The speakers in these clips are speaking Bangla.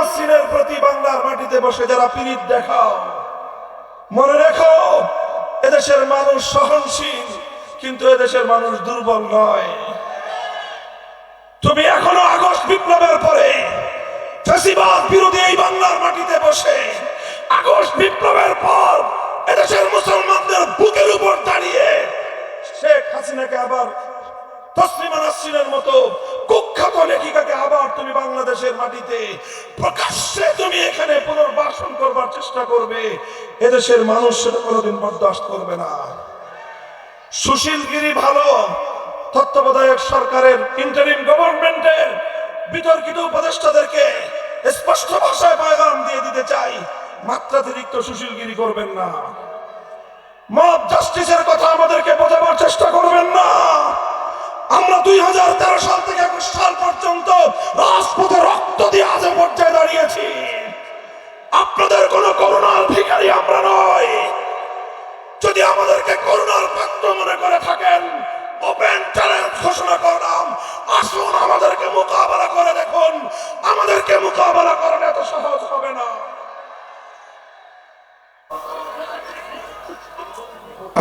নাসরিনের প্রতি বাংলার মাটিতে বসে যারা পীড়িত দেখাও, মনে রেখো এদেশের মানুষ সহনশীল, কিন্তু এদেশের মানুষ দুর্বল নয়। তুমি এখনো আগস্ট বিপ্লবের পরে ফ্যাসিবাদ বিরোধী এই বাংলার মাটিতে বসে আগস্ট বিপ্লবের পর এদেশের মুসলমানদের বুকের উপর দাঁড়িয়ে শেখ হাসিনাকে আবার তসলিমা নাসরিনের মতো কুখ্যাত লেখিকাকে আবার তুমি বাংলাদেশের মাটিতে প্রকাশ্যে তুমি এখানে পুনর্বাসন করবার চেষ্টা করবে, এদেশের মানুষ সেটা কোনোদিন বরদাস্ত করবে না। সুশীলগিরি ভালো, তত্ত্বাবধায়ক সরকারের ইন্টারিম গভর্নমেন্টের বিতর্কিত উপদেষ্টাদেরকে স্পষ্ট ভাষায় পয়গাম দিয়ে দিতে চাই, মাত্রাতিরিক্ত সুশীলগিরি করবেন না। মব জাস্টিসের কথা আমাদেরকে বোঝাবার চেষ্টা করবেন না। আমরা 2013 সাল থেকে 21 সাল পর্যন্ত রাজপথে রক্ত দিয়ে আজ পর্যায়ে দাঁড়িয়েছি। আপনাদের কোন করুণার ভিখারি আমরা নয়। যদি আমাদেরকে করুণার পাত্র মনে করে থাকেন, ওপেন চ্যালেঞ্জ ঘোষণা করলাম, আসুন আমাদেরকে মোকাবেলা করে দেখুন। আমাদেরকে মোকাবেলা করা এত সহজ হবে না।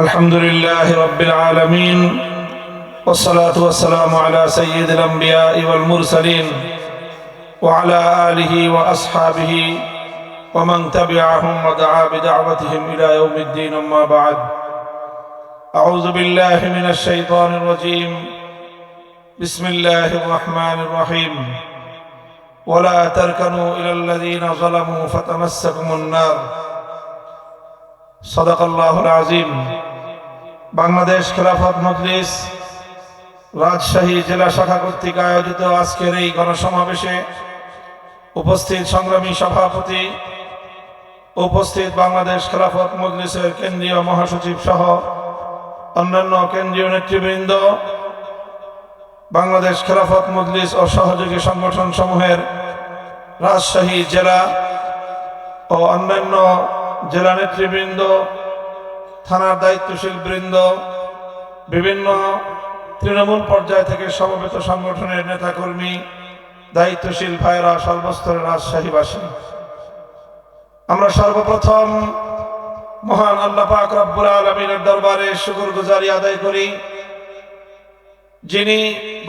আলহামদুলিল্লাহি রাব্বিল আলামিন, والصلاة والسلام على سيد الأنبياء والمرسلين وعلى آله وأصحابه ومن تبعهم ودعا بدعوتهم إلى يوم الدين. أما بعد، أعوذ بالله من الشيطان الرجيم. بسم الله الرحمن الرحيم. ولا تركنوا إلى الذين ظلموا فتمسكم النار. صدق الله العظيم. বাংলাদেশ খেলাফত মজলিস রাজশাহী জেলা শাখা কর্তৃক আয়োজিত আজকের এই গণসমাবেশে উপস্থিত সংগ্রামী সভাপতি, উপস্থিত বাংলাদেশ খেলাফত মজলিসের কেন্দ্রীয় মহাসচিব সহ অন্যান্য কেন্দ্রীয় নেতৃবৃন্দ, বাংলাদেশ খেলাফত মজলিস ও সহযোগী সংগঠন সমূহের রাজশাহী জেলা ও অন্যান্য জেলা নেতৃবৃন্দ, থানার দায়িত্বশীল বৃন্দ, বিভিন্ন তৃণমূল পর্যায় থেকে সমবেত সংগঠনের নেতাকর্মী, দায়িত্বশীল ভাইরা, সর্বস্তরের রাজশাহীবাসী, আমরা সর্বপ্রথম মহান আল্লাহ পাক রব্বুল আলামিনের দরবারে শুকরগুজারি আদায় করি, যিনি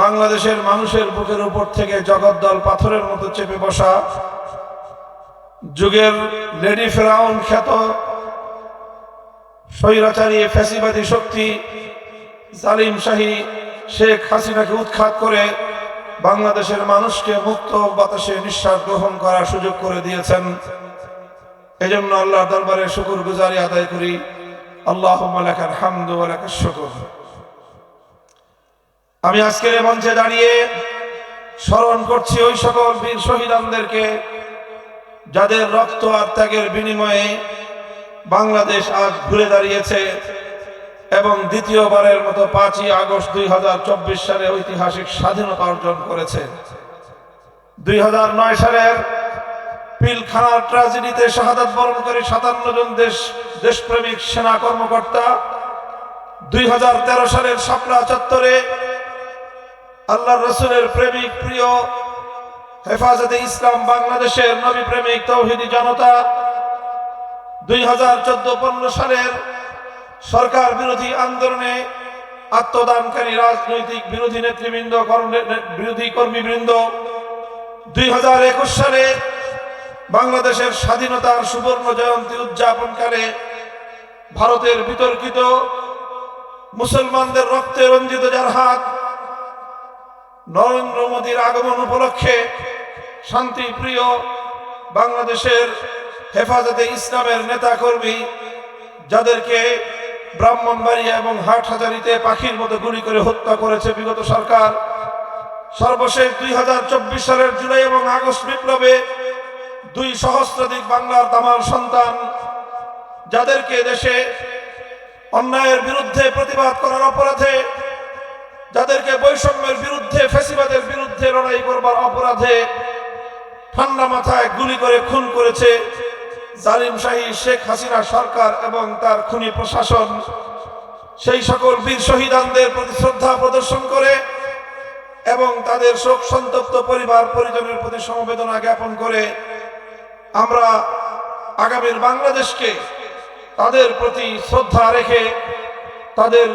বাংলাদেশের মানুষের বুকের উপর থেকে জগদ্দল পাথরের মতো চেপে বসা যুগের লেডি ফেরাউন খ্যাত স্বৈরাচারী ফ্যাসিবাদী শক্তি জালিম শাহী শেখ হাসিনাকে উৎখাত করে বাংলাদেশের মানুষকে মুক্ত বাতাসে নিঃশ্বাস গ্রহণ করার সুযোগ করে দিয়েছেন। এজন্য আল্লাহর দরবারে শুকরগুজারি আদায় করি। আল্লাহুম্মা লাকাল হামদু ওয়া লাকাশ শুকর। আমি আজকের এই মঞ্চে দাঁড়িয়ে স্মরণ করছি ওই সকল বীর শহীদদেরকে, যাদের রক্ত আর ত্যাগের বিনিময়ে বাংলাদেশ আজ ঘুরে দাঁড়িয়েছে এবং দ্বিতীয়বারের মতো 5ই আগস্ট 2024 সালে ঐতিহাসিক স্বাধীনতা অর্জন করেছে। 2009 সালের পিলখানার ট্র্যাজেডিতে শাহাদাত বরণকারী 57 জন দেশপ্রেমিক সেনা কর্মকর্তা, 2013 সালের শাপলা চত্বরে আল্লাহর রাসূলের প্রেমিক প্রিয় হেফাজতে ইসলাম বাংলাদেশের নবী প্রেমিক তৌহিদি জনতা, 2014-15 সালের সরকার বিরোধী আন্দোলনে আত্মদানকারী রাজনৈতিক বিরোধী নেতৃবৃন্দ, বিরোধী কর্মীবৃন্দ, 2021 সালে বাংলাদেশের স্বাধীনতার সুবর্ণ জয়ন্তী উদযাপনকালে ভারতের বিতর্কিত মুসলমানদের রক্তে রঞ্জিত যার হাত, নরেন্দ্র মোদীর আগমন উপলক্ষে শান্তিপ্রিয় বাংলাদেশের হেফাজতে ইসলামের নেতাকর্মী, যাদেরকে ব্রাহ্মণবাড়িয়া এবং হাটহাজারীতে পাখির মতো গুলি করে হত্যা করেছে বিগত সরকার, সর্বশেষ 2024 সালের জুলাই এবং আগস্ট বিপ্লবে 2 সহস্রাধিক বাংলার দামাল সন্তান, যাদেরকে দেশে অন্যায়ের বিরুদ্ধে প্রতিবাদ করার অপরাধে, যাদেরকে বৈষম্যের বিরুদ্ধে, ফ্যাসিবাদের বিরুদ্ধে লড়াই করবার অপরাধে ঠান্ডা মাথায় গুলি করে খুন করেছে জালিম শাহী শেখ হাসিনা সরকার এবং তার খুনি প্রশাসন। সেই সকল বীর শহীদদের প্রতি শ্রদ্ধা প্রদর্শন করে এবং তাদের শোক সন্তপ্ত পরিবার পরিজনের প্রতি সমবেদনা জ্ঞাপন করে আমরা আগামীর বাংলাদেশকে তাদের প্রতি শ্রদ্ধা রেখে তাদের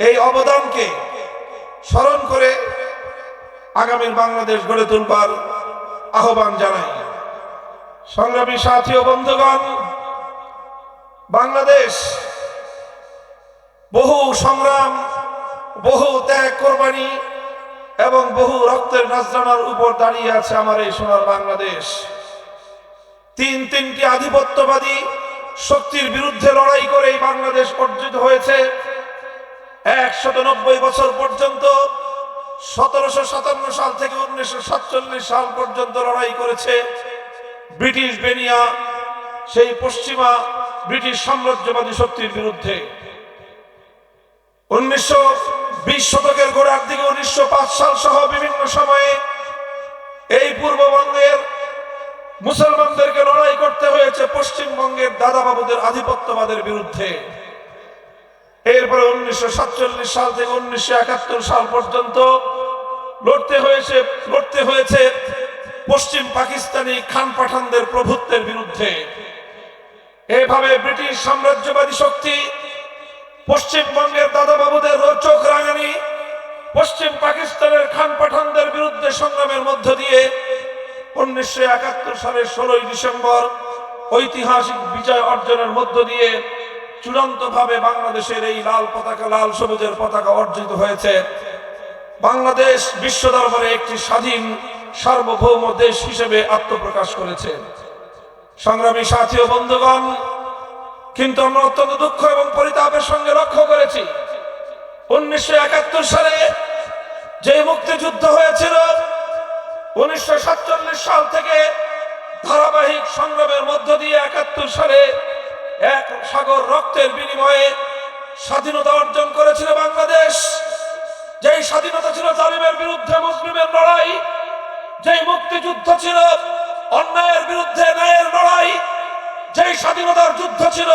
এই অবদানকে স্মরণ করে আগামীর বাংলাদেশ গড়ে তুলবার আহ্বান জানাই। সংগ্রামী সাথী ও বন্ধুগণ, বাংলাদেশ বহু সংগ্রাম, বহু ত্যাগ কোরবানি এবং বহু রক্তের নজরানার উপর দাঁড়িয়ে আছে আমার এই সোনার বাংলাদেশ। তিনটি আধিপত্যবাদী শক্তির বিরুদ্ধে লড়াই করে এই বাংলাদেশ অর্জিত হয়েছে। 190 বছর পর্যন্ত 1757 সাল থেকে 1947 সাল পর্যন্ত লড়াই করেছে ব্রিটিশ বেনিয়া, সেই পশ্চিমা ব্রিটিশ সাম্রাজ্যবাদী শক্তির বিরুদ্ধে। 1920 শতকের গোড়ার দিকে 1905 সাল সহ বিভিন্ন সময়ে এই পূর্ববঙ্গের মুসলমানদেরকে লড়াই করতে হয়েছে পশ্চিমবঙ্গের দাদাবাবুদের আধিপত্যবাদের বিরুদ্ধে। এরপরে 1947 সাল থেকে 1971 সাল পর্যন্ত লড়তে হয়েছে পশ্চিম পাকিস্তানি খান পাঠানদের প্রভুত্বের বিরুদ্ধে। এভাবে ব্রিটিশ সাম্রাজ্যবাদী শক্তি পশ্চিমবঙ্গের দাদাবাবুদের চোখ রাঙানি পশ্চিম পাকিস্তানের খান পাঠানদের বিরুদ্ধে সংগ্রামের মধ্য দিয়ে 1971 সালের 16 ডিসেম্বর ঐতিহাসিক বিজয় অর্জনের মধ্য দিয়ে চূড়ান্তভাবে বাংলাদেশের এই লাল পতাকা, লাল সবুজের পতাকা অর্জিত হয়েছে। বাংলাদেশ বিশ্ব দরবারে একটি স্বাধীন সার্বভৌম দেশ হিসেবে আত্মপ্রকাশ করেছে। সংগ্রামী সাথী ও বন্ধুগণ, কিন্তু আমরা অত্যন্ত দুঃখ এবং পরিতাপের সঙ্গে লক্ষ্য করেছি 1971 সালে যে মুক্তিযুদ্ধ হয়েছিল, 1947 সাল থেকে ধারাবাহিক সংগ্রামের মধ্য দিয়ে 71 সালে এক সাগর রক্তের বিনিময়ে স্বাধীনতা অর্জন করেছিল বাংলাদেশ। যেই স্বাধীনতা ছিল জালিমের বিরুদ্ধে মুসলিমের লড়াই, যেই মুক্তিযুদ্ধ ছিল অন্যায়ের বিরুদ্ধে ন্যায়ের লড়াই, যেই স্বাধীনতার যুদ্ধ ছিল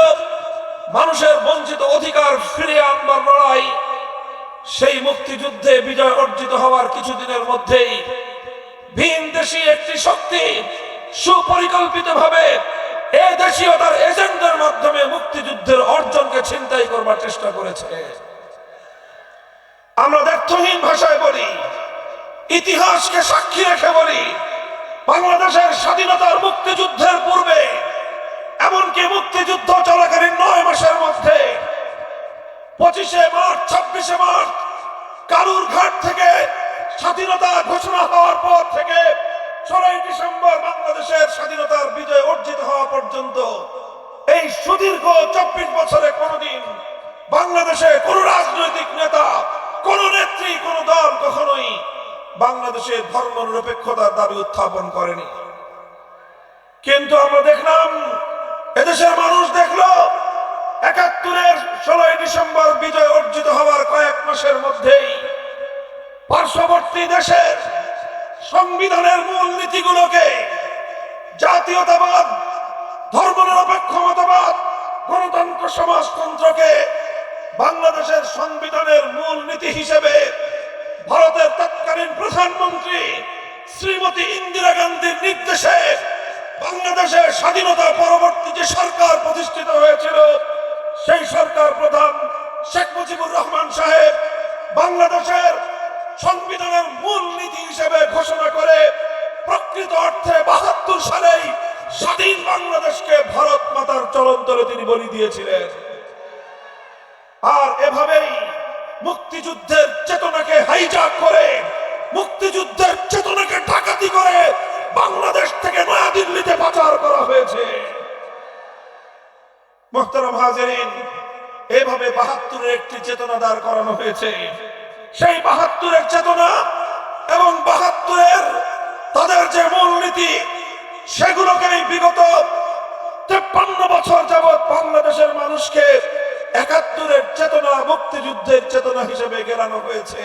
মানুষের বঞ্চিত অধিকার ফিরিয়ে আনবার লড়াই, সেই মুক্তিযুদ্ধে বিজয় অর্জিত হওয়ার কিছুদিনের মধ্যেই ভিনদেশী একটি শক্তি সুপরিকল্পিতভাবে এই দেশীয়তার এজেন্ডার মাধ্যমে মুক্তিযুদ্ধের অর্জনকে ছিনতাই করবার চেষ্টা করেছে। আমরা দ্ব্যর্থহীন ভাষায় বলি, ইতিহাসকে সাক্ষী রেখে বলি, বাংলাদেশের স্বাধীনতার মুক্তিযুদ্ধের পূর্বে, এমনকি মুক্তিযুদ্ধ চলাকালীন 9 মাসের মধ্যে 25 মার্চ 26 মার্চ কালুরঘাট থেকে স্বাধীনতা ঘোষণা হওয়ার পর থেকে 16 ডিসেম্বর বাংলাদেশের স্বাধীনতার বিজয় অর্জিত হওয়া পর্যন্ত এই সুদীর্ঘ 24 বছরে কোনদিন বাংলাদেশে কোন রাজনৈতিক নেতা, কোন নেত্রী, কোন দল কখনোই বাংলাদেশের ধর্মনিরপেক্ষতার দাবি উত্থাপন করেনি। কিন্তু আমরা দেখলাম, এদেশের মানুষ দেখলো 71-এর 16 ডিসেম্বর বিজয় অর্জিত হওয়ার কয়েক মাসের মধ্যেই পার্শ্ববর্তী দেশের সংবিধানের মূল নীতিগুলোকে, জাতীয়তাবাদ, ধর্মনিরপেক্ষ মতবাদ, গণতন্ত্র, সমাজতন্ত্রকে বাংলাদেশের সংবিধানের মূল নীতি হিসেবে ভারতের তৎকালীন প্রধানমন্ত্রী শ্রীমতী ইন্দিরা গান্ধীর নির্দেশে বাংলাদেশের স্বাধীনতা পরবর্তী যে সরকার প্রতিষ্ঠিত হয়েছিল, সেই সরকার প্রধান শেখ মুজিবুর রহমান সাহেব বাংলাদেশের সংবিধানের মূল নীতি হিসেবে ঘোষণা করে প্রকৃত অর্থে 72 সালেই স্বাধীন বাংলাদেশকে ভারত মাতার চরণতলে তিনি বলি দিয়েছিলেন। আর এভাবেই মুক্তিযুদ্ধের চেতনাকে হাইজ্যাক করে, মুক্তিযুদ্ধের চেতনাকে ডাকাতি করে বাংলাদেশ থেকে নয়াদিল্লিতে পাচার করা হয়েছে। মুহতারাম হাজিরিন, এভাবে 72-এর একটি চেতনা দাঁড় করানো হয়েছে। সেই 72-এর চেতনা এবং 72-এর তাদের যে মূলনীতি, সেগুলোকেই বিগত 53 বছর যাবৎ বাংলাদেশের মানুষকে 71-এর চেতনা, মুক্তিযুদ্ধের চেতনা হিসেবে গেলানো হয়েছে।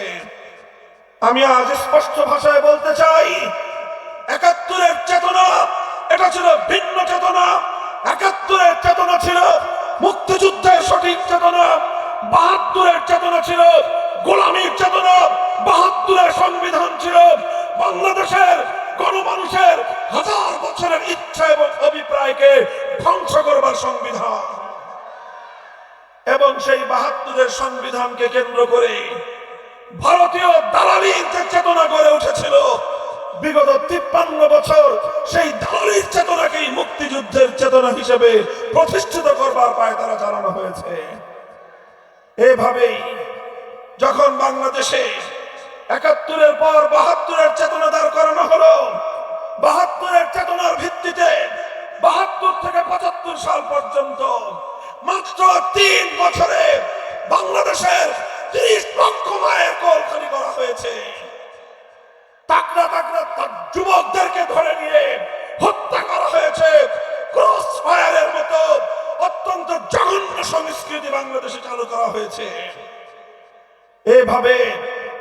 আমি আজ স্পষ্ট ভাষায় বলতে চাই, 71-এর চেতনা এটা ছিল ভিন্ন চেতনা। 71-এর চেতনা ছিল মুক্তিযুদ্ধের সঠিক চেতনা, 72-এর চেতনা ছিল গোলামীর চেতনা, 72-এর সংবিধান ছিল বাংলাদেশের গণমানুষের হাজার বছরের ইচ্ছা এবং অভিপ্রায়কে ধ্বংস করবার সংবিধান। এবং সেই ৭২-এর সংবিধানকে কেন্দ্র করে ভারতীয় দালালির যে চেতনা গড়ে উঠেছিল, বিগত ৫৩ বছর সেই দালালির চেতনাকেই মুক্তিযুদ্ধের চেতনা হিসেবে প্রতিষ্ঠিত করবার পায়তারা চালানো হয়েছে। এভাবেই যখন বাংলাদেশে ৭১-এর পর ৭২-এর চেতনা দাঁড় করানো হলো, ৭২-এর চেতনার ভিত্তিতে ৭২ থেকে ৭৫ সাল পর্যন্ত মাত্র ৩ বছরে বাংলাদেশের ৩০ লক্ষ মায়ের কোল খালি করা হয়েছে। তাকড়া তাকড়া যুবকদেরকে ধরে নিয়ে হত্যা করা হয়েছে। ক্রস ফায়ারের মতো অত্যন্ত জঘন্য সংস্কৃতি বাংলাদেশে চালু করা হয়েছে। এভাবে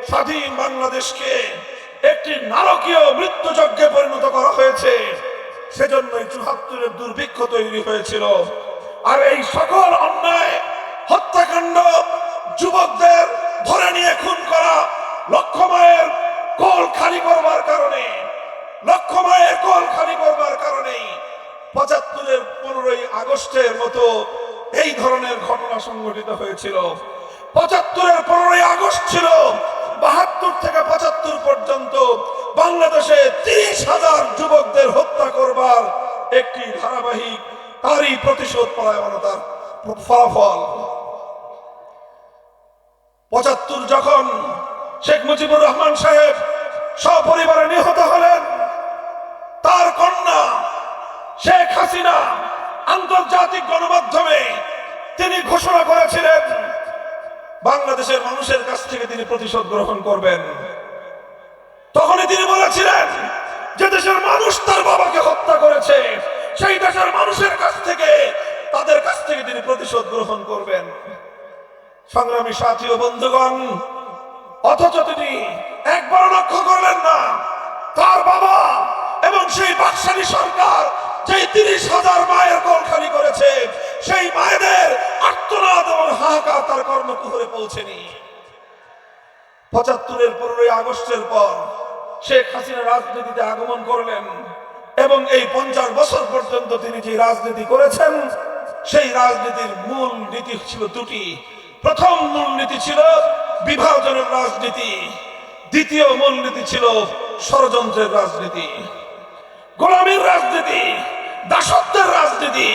স্বাধীন বাংলাদেশকে একটি নারকীয় মৃত্যুযজ্ঞে পরিণত করা হয়েছে। সেজন্যই ৭৪-এর দুর্ভিক্ষ তৈরি হয়েছিল। আর এই সকল অন্যায়, হত্যাকাণ্ড, যুবকদের ধরে নিয়ে খুন করা, লক্ষ মায়ের কোল খালি করবার কারণে, লক্ষ মায়ের কোল খালি করবার কারণেই ৭৫-এর ১৫ই আগস্টের মতো এই ধরনের ঘটনা সংঘটিত হয়েছিল। ৭৫-এর ১৫ই আগস্ট ছিল ৭২ থেকে ৭৫ পর্যন্ত বাংলাদেশে ৩০,০০০ যুবকদের হত্যা করবার একটি ধারাবাহিক, তারই প্রতিশোধ পরায়ণতার ফলাফল। ৭৫ যখন শেখ মুজিবুর রহমান সাহেব সপরিবারে নিহত হলেন, তার কন্যা শেখ হাসিনা আন্তর্জাতিক গণমাধ্যমে তিনি ঘোষণা করেছিলেন বাংলাদেশের মানুষের কাছ থেকে তিনি প্রতিশোধ গ্রহণ করবেন। তখনই তিনি বলেছিলেন যে দেশের মানুষ তার বাবাকে হত্যা করেছে, সেই দেশের মানুষের কাছ থেকে, তাদের কাছ থেকে তিনি প্রতিশোধ গ্রহণ করবেন। সংগ্রামী সাথী ও বন্ধুগণ, অথচ তিনি একবার লক্ষ্য করলেন না তার বাবা এবং সেই বাকশালী সরকার যেই ৩০,০০০ মায়ের কোল খালি করেছে, সেই মায়েদের আর্তনাদ এবং হাহাকার তার কর্ণকুহরে পৌঁছেনি। ৭৫-এর ১৫ই আগস্টের পর শেখ হাসিনা রাজনীতিতে আগমন করলেন এবং এই ৫০ বছর পর্যন্ত তিনি যে রাজনীতি করেছেন, সেই রাজনীতির মূল নীতি ছিল দুটি। প্রথম মূল নীতি ছিল বিভাজনের রাজনীতি, দ্বিতীয় মূল নীতি ছিল ষড়যন্ত্রের রাজনীতি, গোলামীর রাজনীতি, দাসত্বের রাজনীতি।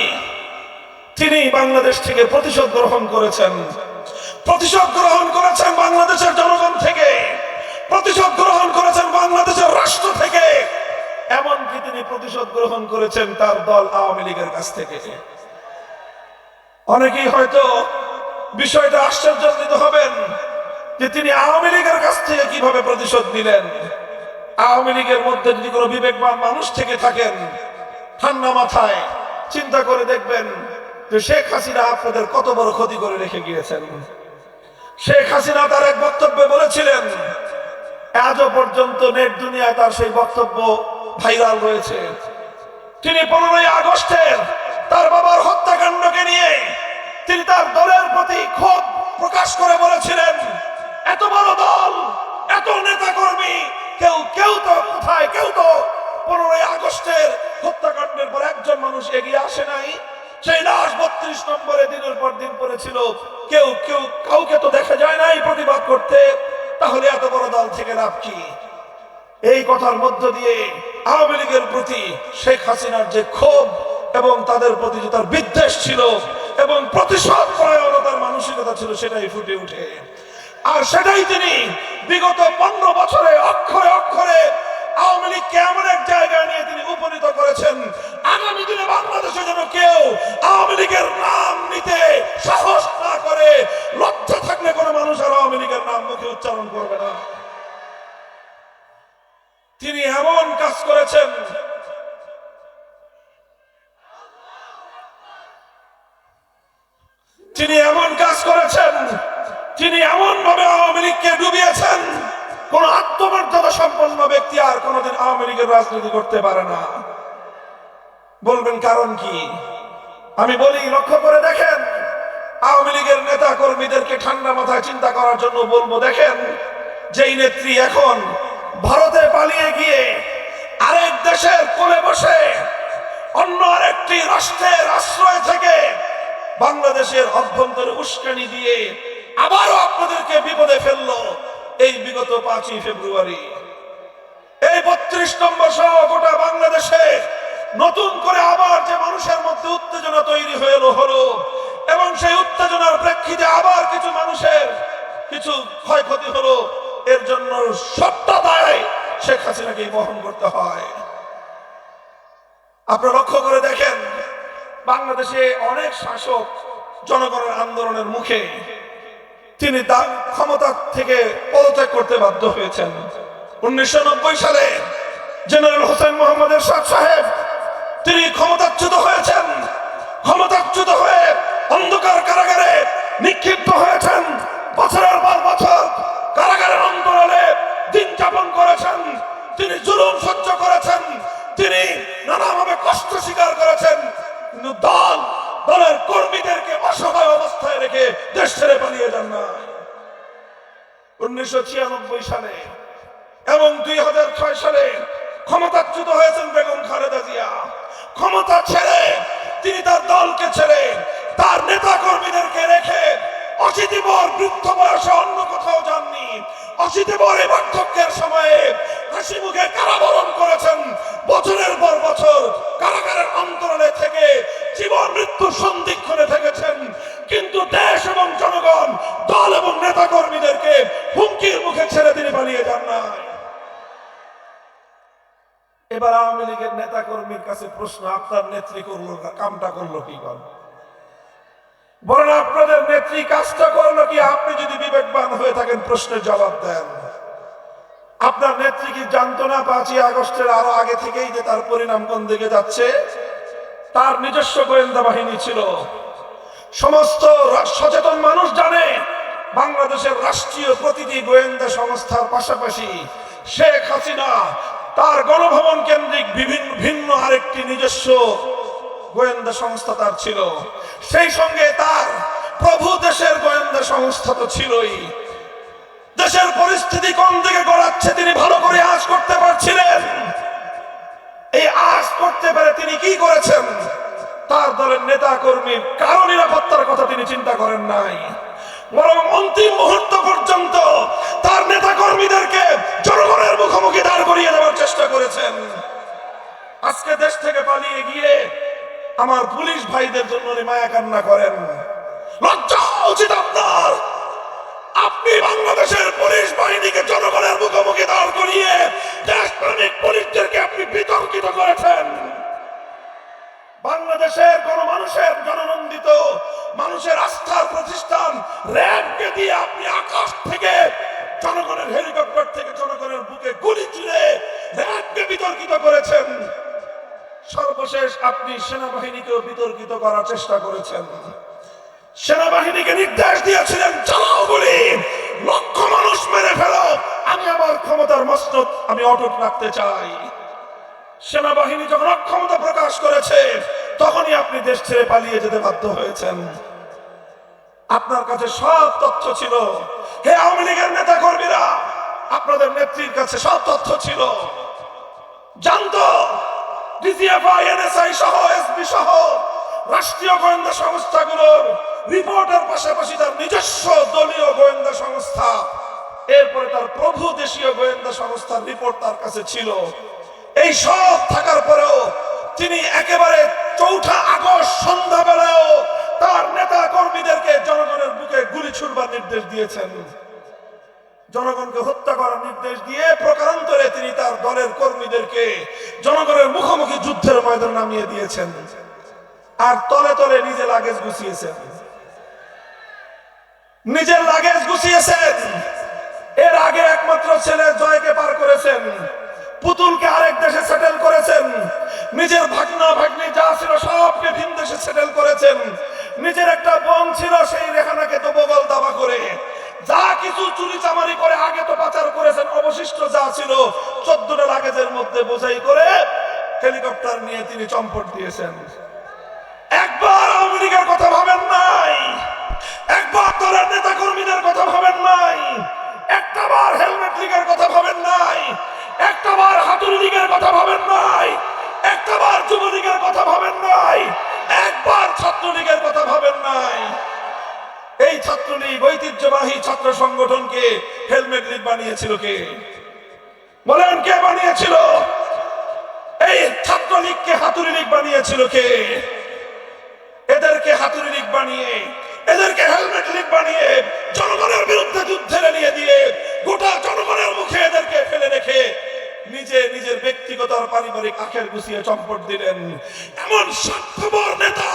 তিনি বাংলাদেশ থেকে প্রতিশোধ গ্রহণ করেছেন। প্রতিশোধ গ্রহণ করেছেন বাংলাদেশের জনগণ থেকে, প্রতিশোধ গ্রহণ করেছেন বাংলাদেশের রাষ্ট্র থেকে, এমনকি তিনি প্রতিশোধ গ্রহণ করেছেন তার দল আওয়ামী লীগের কাছ থেকে। অনেকেই হয়তো বিষয়টা আশ্চর্যান্বিত হবেন যে তিনি আওয়ামী লীগের কাছ থেকে কিভাবে প্রতিশোধ নিলেন। আওয়ামী লীগের মধ্যে যদি কোনো বিবেকবান মানুষ থেকে থাকেন, ঠান্ডা মাথায় চিন্তা করে দেখবেন যে শেখ হাসিনা আপনাদের কত বড় ক্ষতি করে রেখে গিয়েছেন। শেখ হাসিনা তার এক বক্তব্যে বলেছিলেন, আজও পর্যন্ত নেট দুনিয়ায় তার সেই বক্তব্য ভাইরাল রয়েছে। তিনি ১৫ই আগস্টের তার বাবার হত্যাকাণ্ডকে নিয়ে তিনি তার দলের প্রতি ক্ষোভ প্রকাশ করে বলেছিলেন, এত বড় দল, এত নেতা কর্মী, কেউ তো কোথায়, কেউ তো ১৫ই আগস্টের হত্যাকাণ্ডের পর একজন মানুষ এগিয়ে আসে নাই। সেই লাশ ৩২ নম্বরে দিনের পর দিন পড়েছিল, কাউকে তো দেখা যায় নাই প্রতিবাদ করতে। তাহলে এত বড় দল থেকে লাভ কি? এই কথার মধ্য দিয়ে আওয়ামী লীগের প্রতি শেখ হাসিনার যে ক্ষোভ এবং তাদের প্রতি যে তার বিদ্বেষ ছিল এবং প্রতিশোধ পরায়ণতার মানসিকতা ছিল, সেটাই ফুটে উঠে। আর সেটাই তিনি বিগত ১৫ বছরে অক্ষরে অক্ষরে আওয়ামী লীগকে এমন এক জায়গায় নিয়ে তিনি উপনীত করেছেন, আগামী দিনে বাংলাদেশে যেন কেউ আওয়ামী লীগের নাম নিতে সাহস না করে, লজ্জা থাকলে কোনো মানুষ আর আওয়ামী লীগের নাম মুখে উচ্চারণ করবে না। তিনি এমন কাজ করেছেন, তিনি এমন কাজ করেছেন, তিনি এমন ভাবে আওয়ামী লীগকে ডুবিয়েছেন, কোন আত্মমর্যাদা সম্পন্ন ব্যক্তি আর কোনদিন আওয়ামী লীগের রাজনীতি করতে পারে না। বলবেন কারণ কি? আমি বলি, লক্ষ্য করে দেখেন। আওয়ামী লীগের নেতা কর্মীদেরকে ঠান্ডা মাথায় চিন্তা করার জন্য বলবো, দেখেন যেই নেত্রী এখন ভারতে পালিয়ে গিয়ে আরেক দেশের কোলে বসে অন্য আরেকটি রাষ্ট্রের আশ্রয় থেকে বাংলাদেশের অভ্যন্তরে উস্কানি দিয়ে আবারও আপনাদেরকে বিপদে ফেললো এই বিগত 5ই ফেব্রুয়ারি। এই 32 নম্বর সহ গোটা বাংলাদেশে নতুন করে আবার যে মানুষের মধ্যে উত্তেজনা তৈরি হলো এবং সেই উত্তেজনার প্রেক্ষিতে আবার কিছু মানুষের কিছু ক্ষয়ক্ষতি হলো, এর জন্য সবটা দায় শেখ হাসিনাকেই বহন করতে হয়। আপনারা লক্ষ্য করে দেখেন, বাংলাদেশে অনেক শাসক জনগণের আন্দোলনের মুখে তিনি তার ক্ষমতা থেকে পদত্যাগ করতে বাধ্য হয়েছেন। 1990 সালে জেনারেল হোসেন মোহাম্মদ এরশাদ সাহেব তিনি ক্ষমতাচ্যুত হয়েছেন। ক্ষমতাচ্যুত হয়ে অন্ধকার কারাগারে নিক্ষিপ্ত হয়েছেন। বছরের পর বছর কারাগারের অন্তরালে দিন যাপন করেছেন। তিনি জুলুম সহ্য করেছেন, তিনি নানাভাবে কষ্ট স্বীকার করেছেন, কিন্তু দলের কর্মীদেরকে অসহায় অবস্থায় রেখে দেশ ছেড়ে পালিয়ে যান না। 1996 সালে এবং 2006 সালে ক্ষমতাচ্যুত হয়েছেন বেগম খালেদা জিয়া। ক্ষমতা ছেড়ে তিনি তার দলকে ছেড়ে তার নেতা কর্মীদেরকে রেখে অশীতিবর বৃদ্ধ বয়সে অন্য কোথাও যাননি। অশীতিবর এই বার্ধক্যের সময়ে হাসি মুখে কারাবরণ করেছেন। বছরের পর বছর কারাগারের অন্তরালে থেকে জীবন মৃত্যুর সন্ধিক্ষণে থেকেছেন, কিন্তু দেশ এবং জনগণ, দল এবং নেতা কর্মীদেরকে হুমকির মুখে ছেড়ে তিনি পালিয়ে যান না। এবার আওয়ামী লীগের নেতা কর্মীর কাছে প্রশ্ন, আপনার নেত্রী করলো কামটা করলো কি? বলেন, আপনাদের নেত্রী কাজটা করলো কি? আপনি যদি বিবেকবান হয়ে থাকেন প্রশ্নের জবাব দেন। আপনার নেত্রী কি জানতো না 5ই আগস্টের আরো আগে থেকেই যে তার পরিণাম কোন দিকে যাচ্ছে? তার নিজস্ব গোয়েন্দা বাহিনী ছিল। সমস্ত সচেতন মানুষ জানে বাংলাদেশের রাষ্ট্রীয় প্রতিটি গোয়েন্দা সংস্থার পাশাপাশি শেখ হাসিনা তার গণভবন কেন্দ্রিক ভিন্ন আরেকটি নিজস্ব গোয়েন্দা সংস্থা তার ছিল। সেই সঙ্গে তার প্রভু দেশের গোয়েন্দা সংস্থা তো ছিলই। দেশের পরিস্থিতি কোন দিকে গড়াচ্ছে তিনি ভালো করে আঁচ করতে পারছিলেন। এই আঁচ করতে পারে তিনি কি করেছেন? তার দলের নেতা কর্মীর কারো নিরাপত্তার কথা তিনি চিন্তা করেন নাই, বরং অন্তিম মুহূর্ত পর্যন্ত তার নেতা কর্মীদেরকে জনগণের মুখোমুখি দাঁড় করিয়ে দেওয়ার চেষ্টা করেছেন। আজকে দেশ থেকে পালিয়ে গিয়ে আমার পুলিশ ভাইদের জন্য মায়া কান্না করেন। লজ্জা উচিত আপনার। আপনি বাংলাদেশের পুলিশ বাহিনীকে জনগণের মুখোমুখি দাঁড় করিয়ে দেশপ্রেমিক পুলিশদেরকে আপনি বিতর্কিত করেছেন। বাংলাদেশের গণমানুষের জননন্দিত মানুষের আস্থার প্রতিষ্ঠান র্যাবকে দিয়ে আপনি আকাশ থেকে জনগণের হেলিকপ্টার থেকে জনগণের বুকে গুলি ছুড়ে র্যাবকে বিতর্কিত করেছেন। সর্বশেষ আপনি সেনাবাহিনীকেও বিতর্কিত করার চেষ্টা করেছেন। সেনাবাহিনীকে নির্দেশ দিয়েছিলেন, চালাও গুলি, লক্ষ মানুষ মেরে ফেলো, আমি আমার ক্ষমতার মসনদ আমি অটুট রাখতে চাই। সেনাবাহিনী যখন অক্ষমতা প্রকাশ করেছে তখনই আপনি দেশ ছেড়ে পালিয়ে যেতে বাধ্য হয়েছেন। আপনার কাছে সব তথ্য ছিল। হে আওয়ামী লীগের নেতা কর্মীরা, আপনাদের নেত্রীর কাছে সব তথ্য ছিল। জানতো ডিজিএফআই, এনএসআই সহ এসবি সহ রাষ্ট্রীয় গোয়েন্দা সংস্থাগুলোর রিপোর্টের পাশাপাশি তার নিজস্ব দলীয় গোয়েন্দা সংস্থা, এরপরে তার প্রভু দেশীয় গোয়েন্দা সংস্থার রিপোর্ট তার কাছে ছিল। এই সব থাকার পরেও তিনি একেবারে 4 আগস্ট সন্ধ্যাবেলাও তার নেতা কর্মীদেরকে জনগণের বুকে গুলি ছুড়বার নির্দেশ দিয়েছেন। জনগণকে হত্যা করার নির্দেশ দিয়ে প্রকারান্তরে তিনি তার দলের কর্মীদেরকে জনগণের মুখোমুখি যুদ্ধের ময়দানে নামিয়ে দিয়েছেন। আর তলে তলে নিজের লাগেজ গুছিয়েছেন। নিজের লাগেজ গুছিয়েছেন। এর আগে একমাত্র ছেলে জয়কে পার করেছেন, পুতুলকে আরেক দেশে সেটেল করেছেন, নিজের ভাগনা ভাগ্নি যা ছিল সবকে ভিন দেশে সেটেল করেছেন। নিজের একটা বোন ছিল, সেই রেহানাকে তো বগল দাবা করে যা কিছু চুরি চামারি করে আগে তো পাচার করেছেন। অবশিষ্ট যা ছিল 14টা লাগেজের মধ্যে বোঝাই করে হেলিকপ্টার নিয়ে তিনি চম্পট দিয়েছেন। একবার আওয়ামী লীগের কথা ভাবেন নাই, একবার দলের নেতা কর্মীদের কথা ভাবেন নাই, একটাবার হেলমেট লীগের কথা ভাবেন নাই, একটাবার হাতুড়ি লীগের কথা ভাবেন ছাত্রলীগের কথা ভাবেন নাই। এই ছাত্রলীগ ঐতিহ্যবাহী ছাত্র সংগঠনকে হেলমেট লীগ বানিয়েছিল কে? বলেন কে বানিয়েছিল? এই ছাত্রলীগকে হাতুড়ি লীগ বানিয়েছিল কে? এদেরকে হাতুড়ি লীগ বানিয়ে, এদেরকে হেলমেট লীগ বানিয়ে জনগণের বিরুদ্ধে যুদ্ধে নিয়ে দিয়ে গোটা জনগণের মুখে এদেরকে ফেলে রেখে নিজের ব্যক্তিগত আর পারিবারিক আখের গুছিয়ে চম্পট দিলেন। এমন স্বার্থপর নেতা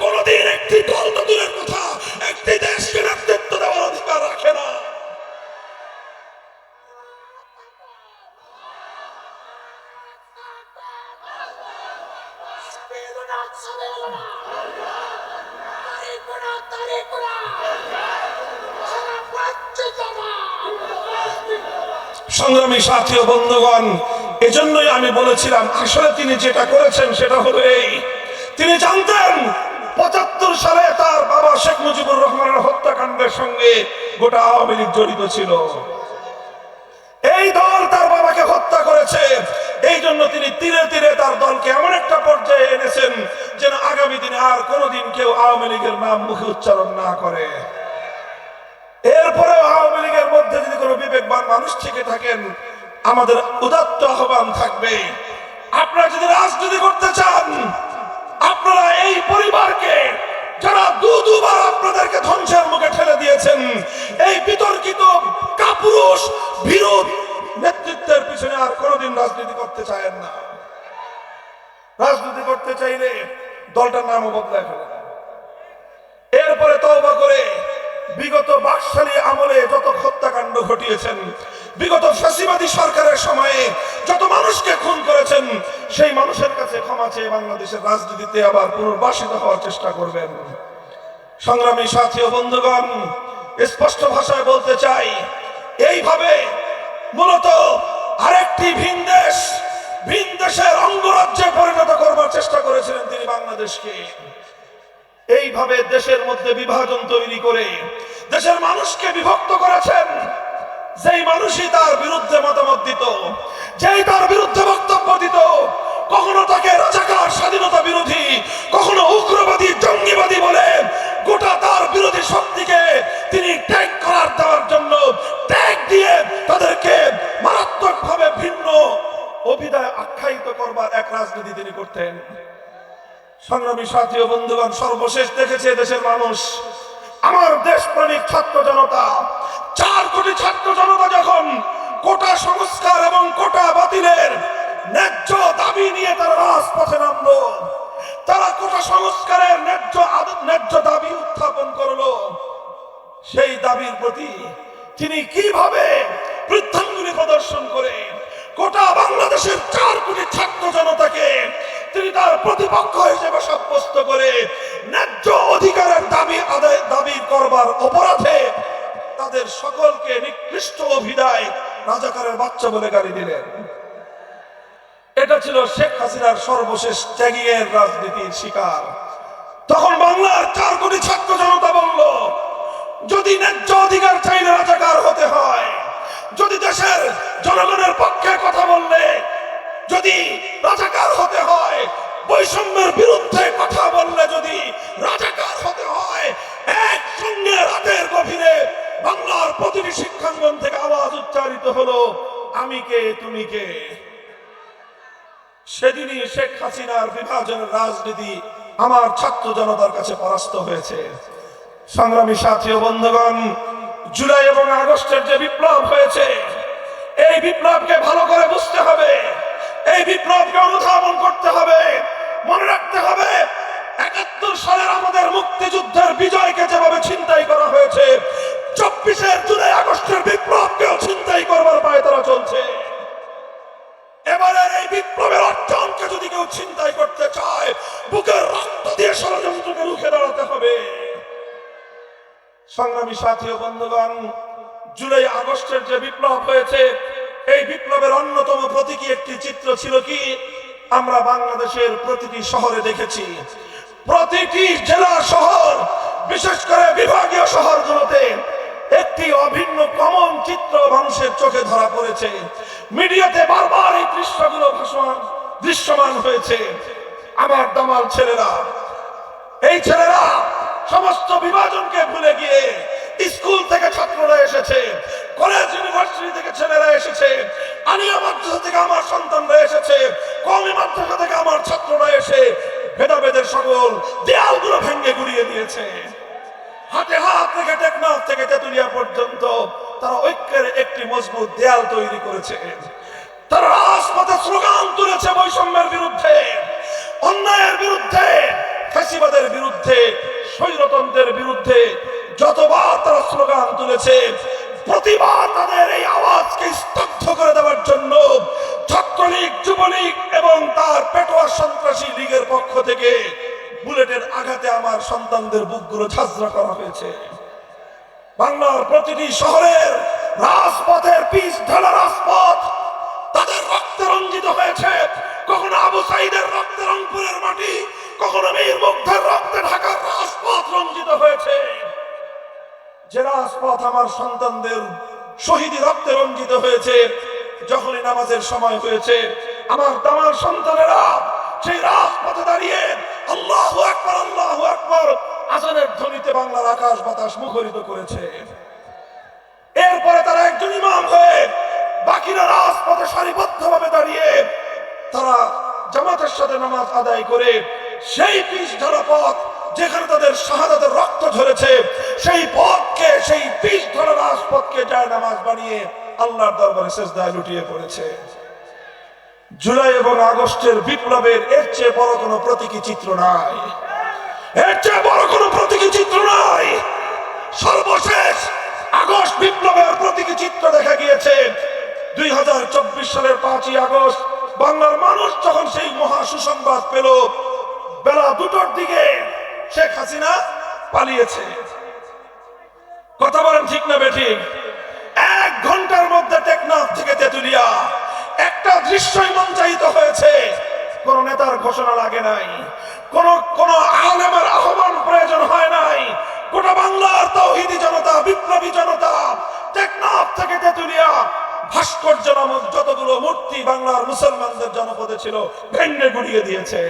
কোনদিন একটি দল তো দূরের কথা, একটি দেশকে নেতৃত্ব দেওয়ার অধিকার রাখে না। সংগ্রামী সাথী ও বন্ধুগণ, এজন্যই আমি বলেছিলাম আসলে তিনি যেটা করেছেন সেটা হলো এই, তিনি জানতেন ৭৫ সালে তার বাবা শেখ মুজিবুর রহমানের হত্যাকাণ্ডের সঙ্গে গোটা আওয়ামী লীগ জড়িত ছিল। এই দল তার বাবাকে হত্যা করেছে, এই জন্য তিনি ধীরে ধীরে তার দলকে এমন একটা পর্যায়ে এনেছেন যেন আগামী দিনে আর কোনোদিন কেউ আওয়ামী লীগের নাম মুখে উচ্চারণ না করে। এরপরে আওয়ামী লীগের মধ্যে যদি কোনো বিবেকবান মানুষ থেকে থাকেন, আমাদের উদাত্ত আহ্বান থাকবে, আপনারা যদি রাজনীতি করতে চান, আপনারা এই পরিবারকে যারা দুবার আপনাদেরকে ধ্বংসের মুখে ঠেলে দিয়েছেন, এই বিতর্কিত কাপুরুষ বিরোধ নেতৃত্বের পিছনে আর কোনোদিন রাজনীতি করতে চায়েন না। রাজনীতি করতে চাইলে দলটার নামও বদলায় ফেলেন। এরপরে তওবা করে বিগত বাকশালী আমলে যত হত্যাকাণ্ড ঘটিয়েছেন, বিগত ফ্যাসিবাদী সরকারের সময়ে যত মানুষকে খুন করেছেন, সেই মানুষের কাছে ক্ষমা চেয়ে বাংলাদেশের রাজনীতিতে আবার পুনর্বাসিত হওয়ার চেষ্টা করবেন। সংগ্রামী সাথী ও বন্ধুগণ, স্পষ্ট ভাষায় বলতে চাই, এইভাবে মূলত আরেকটি ভিন দেশের অঙ্গরাজ্যে পরিণত করবার চেষ্টা করেছিলেন তিনি বাংলাদেশকে। এইভাবে দেশের মধ্যে বিভাজন তৈরি করে দেশের মানুষকে বিভক্ত করেছেন। যেই মানুষই তার বিরুদ্ধে মতামত দিত, যেই তার বিরুদ্ধে বক্তব্য দিত, কখনো তাকে রাজাকার স্বাধীনতা বিরোধী, কখনো উগ্রবাদী জঙ্গিবাদী বলে গোটা তার বিরোধী শক্তিকে তিনি ট্যাগ করার দেওয়ার জন্য ট্যাগ দিয়ে তাদেরকে মারাত্মকভাবে ভিন্ন অভিধায় আখ্যায়িত করবার এক রাজনীতি তিনি করতেন। সংগ্রামী সাথী ও বন্ধুগণ, সর্বশেষ দেখেছে দেশের মানুষ, আমার দেশপ্রেমিক ছাত্র জনতা, 4 কোটি ছাত্র জনতা যখন কোটা সংস্কার এবং কোটা বাতিলের ন্যায্য দাবি নিয়ে তারা রাজপথে নামলো, তারা কোটা সংস্কারের ন্যায্য দাবি উত্থাপন করলো, সেই দাবির প্রতি তিনি কিভাবে বৃদ্ধাঙ্গুলি প্রদর্শন করে গোটা বাংলাদেশের 4 কোটি ছাত্র জনতাকে তিনি তার প্রতিপক্ষ হিসেবে সাব্যস্ত করে ন্যায্য অধিকারের দাবি করবার অপরাধে তাদের সকলকে নিকৃষ্ট অভিধায় রাজাকারের বাচ্চা বলে গালি দিলেন। এটা ছিল শেখ হাসিনার সর্বশেষ ত্যাগের রাজনীতির শিকার। তখন বাংলার 4 কোটি ছাত্র জনতা বলল, যদি ন্যায্য অধিকার চাইলে রাজাকার হতে হয়, যদি দেশের জনগণের পক্ষে কথা বললে যদি রাজাকার হতে হয়, বৈষম্যের বিরুদ্ধে কথা বললে যদি রাজাকার হতে হয়, একসঙ্গে রাতের গভীরে বাংলার প্রতিটি শিক্ষাঙ্গন থেকে আওয়াজ উচ্চারিত হলো, আমি কে তুমি কে। সেদিনই শেখ হাসিনার বিভাজনের রাজনীতি আমার ছাত্র জনতার কাছে পরাস্ত হয়েছে। সংগ্রামী সাথী ও বন্ধুগণ, জুলাই এবং আগস্টের যে বিপ্লব হয়েছে, এই বিপ্লবকে ভালো করে বুঝতে হবে, এই বিপ্লবকে অনুধাবন করতে হবে। মনে রাখতে হবে, ৭১ সালের আমাদের মুক্তিযুদ্ধের বিজয়কে যেভাবে ছিনতাই করা হয়েছে, ২৪ জুলাই আগস্টের বিপ্লবকেও ছিনতাই করবার পায়তারা চলছে। এবারের এই বিপ্লবের অর্জনকে যদি কেউ ছিনতাই করতে চায়, বুকের রক্ত দিয়ে ষড়যন্ত্রকে রুখে দাঁড়াতে হবে। সংগ্রামী সাথী ও বন্ধুগণ, জুলাই আগস্টের যে বিপ্লব হয়েছে, এই বিপ্লবের অন্যতম প্রতীকী একটি চিত্র ছিল কি, আমরা বাংলাদেশের প্রতিটি শহরে দেখেছি, প্রতিটি জেলা শহর, বিশেষ করে বিভাগীয় শহরগুলোতে একটি অভিন্ন কমন চিত্র মানুষের চোখে ধরা পড়েছে। মিডিয়াতে বারবার এই দৃশ্যগুলো দৃশ্যমান হয়েছে। আমার দামাল ছেলেরা, এই ছেলেরা সমস্ত বিভাজনকে ভুলে গিয়ে স্কুল থেকে ছাত্ররা এসেছে, কলেজ ইউনিভার্সিটি থেকে ছেলেরা এসেছে, আলিয়া মাদ্রাসা থেকে আমার সন্তানরা এসেছে, কওমি মাদ্রাসা থেকে আমার ছাত্ররা এসে ভেদাভেদের সকল দেয়ালগুলো ভেঙে গুড়িয়ে দিয়েছে। হাতে হাত রেখে টেকনাফ থেকে তেতুলিয়া পর্যন্ত তারা ঐক্যের একটি মজবুত দেয়াল তৈরি করেছে। তারা রাজপথে স্লোগান তুলেছে বৈষম্যের বিরুদ্ধে, অন্যায়ের বিরুদ্ধে, ফ্যাসিবাদের বিরুদ্ধে, স্বৈরতন্ত্রের বিরুদ্ধে। যতবার তারা স্লোগান তুলেছে, প্রতিবার তাদের এই আওয়াজকে স্তব্ধ করে দেওয়ার জন্য ছাত্রলীগ, যুবলীগ এবং তার পেটোয়া সন্ত্রাসী লীগের পক্ষ থেকে বুলেটের আঘাতে আমার সন্তানদের বুকগুলো ঝাঁঝরা করা হয়েছে। বাংলার প্রতিটি শহরের রাজপথের পিচ ঢালা রাজপথ তাদের রক্তে রঞ্জিত হয়েছে। কখনো আবু সাইদের রক্তে রংপুরের মাটি, কখনো মীর মুগ্ধের রক্তে ঢাকার রাজপথ রঞ্জিত হয়েছে। যে রাজপথ আমার সন্তানদের শহীদি রক্তে রঞ্জিত হয়েছে, যখনই নামাজের সময় হয়েছে আমার দামার সন্তানেরা সেই রাজপথে দাঁড়িয়ে আল্লাহু আকবার, আল্লাহু আকবার আজানের ধ্বনিতে বাংলার আকাশ বাতাস মুখরিত করেছে। এরপরে তারা একজন ইমাম হয়ে বাকিরা রাজপথে সারিবদ্ধভাবে দাঁড়িয়ে তারা জামাতের সাথে নামাজ আদায় করে সেই পিচ ঢালা পথ যেখানে তাদের শাহাদাতের রক্ত ঝরেছে, সেই পথকে, সেই পিচ ঢালা রাজপথকে যায় নামাজ বানিয়ে আল্লাহর দরবারে সিজদায় লুটিয়ে পড়েছে। জুলাই এবং আগস্টের বিপ্লবের এর চেয়ে বড় কোনো প্রতীকী চিত্র নাই, এর চেয়ে বড় কোনো প্রতীকী চিত্র নাই। সর্বশেষ আগস্ট বিপ্লবের প্রতীকী চিত্র দেখা গিয়েছে 2024 সালের 5ই আগস্ট। বাংলার মানুষ যখন সেই মহা সুসংবাদ পেল, বেলা 2টার দিকে শেখ হাসিনা পালিয়েছে। কথা বলেন ঠিক না বেঠিক? 1 ঘন্টার মধ্যে টেকনাফ থেকে তেতুলিয়া একটা দৃশ্যই মঞ্চায়িত হয়েছে। কোন নেতার ঘোষণা লাগে নাই, কোন আলেমের আহ্বান প্রয়োজন হয় নাই। গোটা বাংলার তাওহীদি জনতা, বিপ্লবী জনতা টেকনাফ থেকে তেতুলিয়া ভাস্কর্য নামক যতগুলো মূর্তি বাংলার মুসলমানদের জনপদে ছিল ভেঙে গুড়িয়ে দিয়েছে।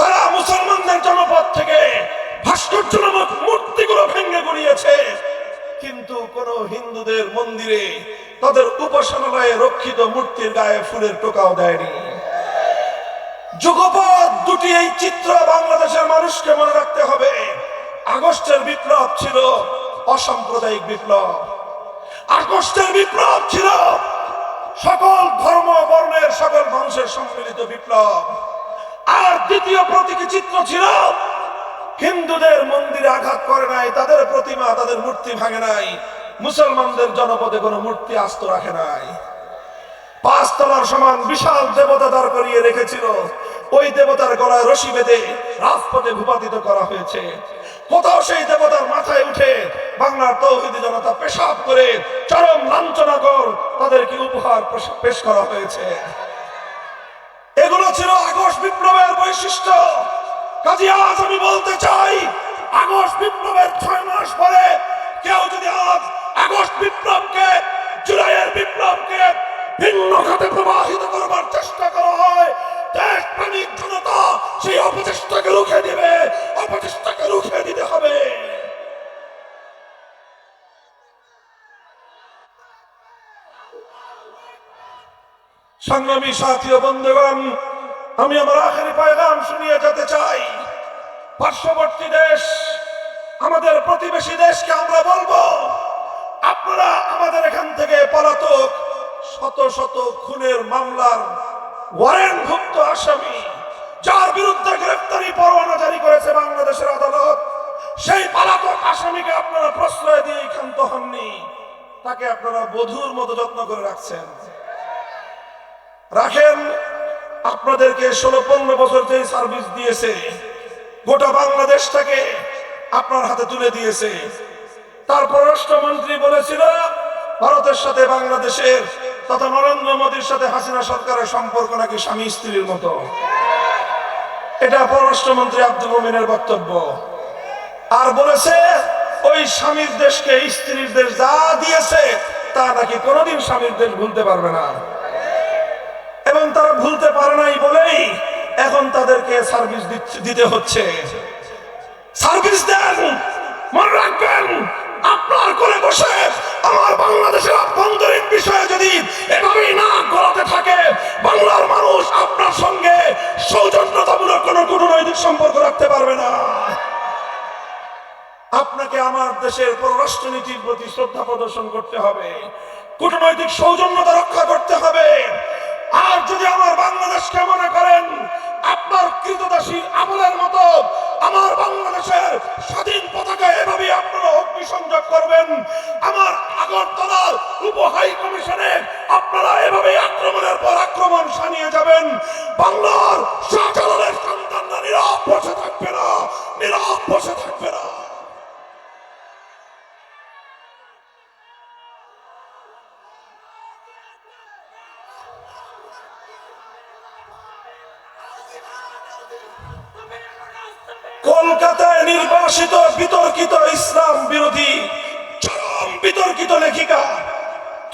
তারা মুসলমানদের জনপদ থেকে ভাস্কর্য নামক মূর্তিগুলো ভেঙে গুড়িয়েছে, কিন্তু কোন হিন্দুদের মন্দিরে তাদের উপাসনালয়ে রক্ষিত মূর্তির গায়ে ফুলের টোকাও দেয়নি। যুগপৎ দুটি এই চিত্র বাংলাদেশের মানুষকে মনে রাখতে হবে। আগস্টের বিপ্লব ছিল অসাম্প্রদায়িক বিপ্লব, আগস্টের বিপ্লব ছিল সকল ধর্ম বর্ণের সকল মানুষের সম্মিলিত বিপ্লব। আর দ্বিতীয় প্রতীকী চিত্র ছিল হিন্দুদের মন্দিরে আঘাত করে নাই, তাদের প্রতিমা, তাদের মূর্তি ভাঙে নাই, মুসলমানদের জনপদে কোনো মূর্তি আস্ত রাখে নাই। 5 তলার সমান বিশাল দেবতা দাঁড় করিয়ে রেখেছিল, ওই দেবতার গলায় রশি বেঁধে রাজপথে ভূপাতিত করা হয়েছে। কোথাও সেই দেবতার মাথায় উঠে বাংলার তাওহীদি জনতা পেশাব করে চরম লাঞ্ছনাকর তাদেরকে উপহার পেশ করা হয়েছে। এগুলো ছিল আগস্ট বিপ্লবের বৈশিষ্ট্য। কাজে আজ আমি বলতে চাই, আগস্ট বিপ্লবের 6 মাস পরে কেউ যদি আজ আগস্ট বিপ্লবকে, জুলাইয়ের বিপ্লবকে ভিন্ন খাতে প্রবাহিত করবার চেষ্টা করা হয়, দেশপ্রেমিক জনতা সেই অপচেষ্টাকে রুখে দিবে, অপচেষ্টাকে রুখে দিতে হবে। সংগ্রামী সাথী ও বন্ধুগণ, আমি আমার আখেরি পয়গাম শুনিয়ে যেতে চাই। পার্শ্ববর্তী দেশ, আমাদের প্রতিবেশী দেশকে আমরা বলবো, আপনারা আমাদের এখান থেকে পলাতক শত শত খুনের মামলার ওয়ারেন্টভুক্ত আসামি, যার বিরুদ্ধে গ্রেফতারি পরোয়ানা জারি করেছে বাংলাদেশের আদালত, সেই পলাতক আসামিকে আপনারা প্রশ্রয় দিয়ে ক্ষান্ত হননি, তাকে আপনারা বধূর মতো যত্ন করে রাখছেন। রাখেন, আপনাদেরকে 16-15 বছর যে সার্ভিস দিয়েছে, গোটা বাংলাদেশটাকে আপনার হাতে তুলে দিয়েছে। তার পররাষ্ট্রমন্ত্রী বলেছিল ভারতের সাথে বাংলাদেশের তথা নরেন্দ্র মোদীর সাথে হাসিনা সরকারের সম্পর্ক নাকি স্বামী স্ত্রীর মতো। এটা পররাষ্ট্রমন্ত্রী আব্দুল মোমিনের বক্তব্য। আর বলেছে ওই স্বামীর দেশকে স্ত্রীর দেশ যা দিয়েছে তা নাকি কোনোদিন স্বামীর দেশ ভুলতে পারবে না। এবং তারা ভুলতে পারে নাই বলেই এখন তাদেরকে সার্ভিস দিতে হচ্ছে। সার্ভিস দেন, মনে রাখবেন আপনার করে বসে আমার বাংলাদেশের আভ্যন্তরীণ বিষয়ে যদি এভাবেই না গড়াতে থাকে, বাংলার মানুষ আপনার সঙ্গে সৌজন্যতামূলক কোনো কূটনৈতিক সম্পর্ক রাখতে পারবে না। আপনাকে আমার দেশের পররাষ্ট্রনীতির প্রতি শ্রদ্ধা প্রদর্শন করতে হবে, কূটনৈতিক সৌজন্যতা রক্ষা করতে হবে। আর যদি আমার বাংলাদেশকে মনে করেন আপনার কৃতদাসী আমলের মতো আমার বাংলাদেশের স্বাধীন পতাকা এভাবে আপনারা অগ্নিসংযোগ করবেন, আমার আগরতলার উপ হাই কমিশনে আপনারা এভাবে আক্রমণের পর আক্রমণ শানিয়ে যাবেন, বাংলার শাহজালালের সন্তানরা নীরব বসে থাকবে না, নীরব বসে থাকবে না। কলকাতায় নির্বাসিত বিতর্কিত ইসলাম বিরোধী চরম বিতর্কিত লেখিকা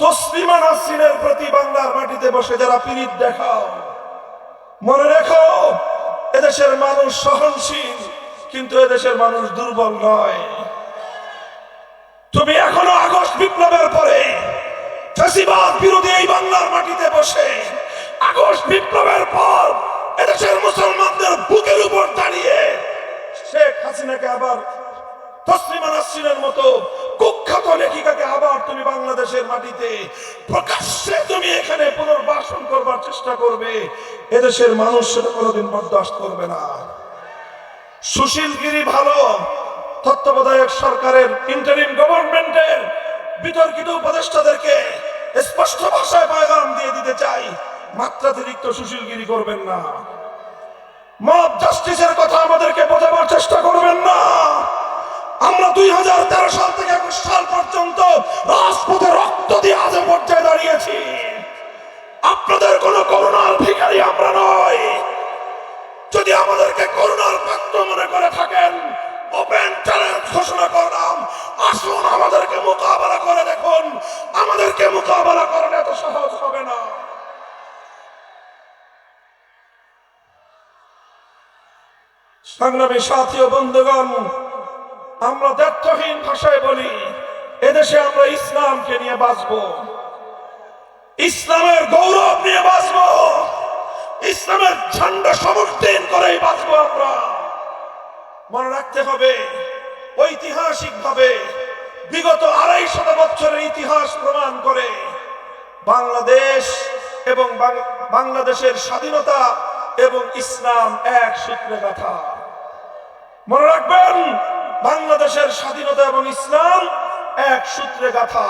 তসলিমা নাসরিনের প্রতি বাংলার মাটিতে বসে যারা পীড়িত দেখাও, মনে রেখো এদেশের মানুষ সহনশীল, কিন্তু এদেশের মানুষ দুর্বল নয়। তুমি এখনো আগস্ট বিপ্লবের পরে ফ্যাসিবাদ বিরোধী এই বাংলার মাটিতে বসে আগস্ট বিপ্লবের পর এদেশের মুসলমানদের বুকের উপর দাঁড়িয়ে শেখ হাসিনাকে আবার তসলিমা নাসরিনের মতো কুখ্যাত লেখিকাকে আবার তুমি বাংলাদেশের মাটিতে প্রকাশ্যে তুমি এখানে পুনর্বাসন করবার চেষ্টা করবে, এদেশের মানুষ সেটা কোনোদিন বরদাস্ত করবে না। সুশীলগিরি ভালো, তত্ত্বাবধায়ক সরকারের ইন্টারিম গভর্নমেন্টের বিতর্কিত উপদেষ্টাদেরকে স্পষ্ট ভাষায় পয়গাম দিয়ে দিতে চাই, মাত্রাতিরিক্ত সুশীলগিরি করবেন না। মব জাস্টিসের কথা আমাদেরকে বোঝাবার চেষ্টা করবেন না। আমরা 2013 সাল থেকে 21 সাল পর্যন্ত রাজপথে রক্ত দিয়ে আজ পর্যায়ে দাঁড়িয়েছি। আপনাদের কোনো করুণার ভিখারি আমরা নয়। যদি আমাদেরকে করুণার পাত্র মনে করে থাকেন, ওপেন চ্যালেঞ্জ ঘোষণা করলাম, আসুন আমাদেরকে মোকাবেলা করে দেখুন। আমাদেরকে মোকাবেলা করাটা এত সহজ হবে না। সংগ্রামী সাথী ও বন্ধুগণ, আমরা দ্ব্যর্থহীন ভাষায় বলি, এদেশে আমরা ইসলামকে নিয়ে বাঁচব, ইসলামের গৌরব নিয়ে বাঁচব, ইসলামের ঝান্ডা সমর্থন করে বাঁচব আমরা। মনে রাখতে হবে ঐতিহাসিকভাবে বিগত 250 বছরের ইতিহাস প্রমাণ করে বাংলাদেশ এবং বাংলাদেশের স্বাধীনতা এবং ইসলাম এক সূত্রে গাঁথা। মনে রাখবেন, বাংলাদেশের স্বাধীনতা এবং ইসলাম এক সূত্রে গাঁথা।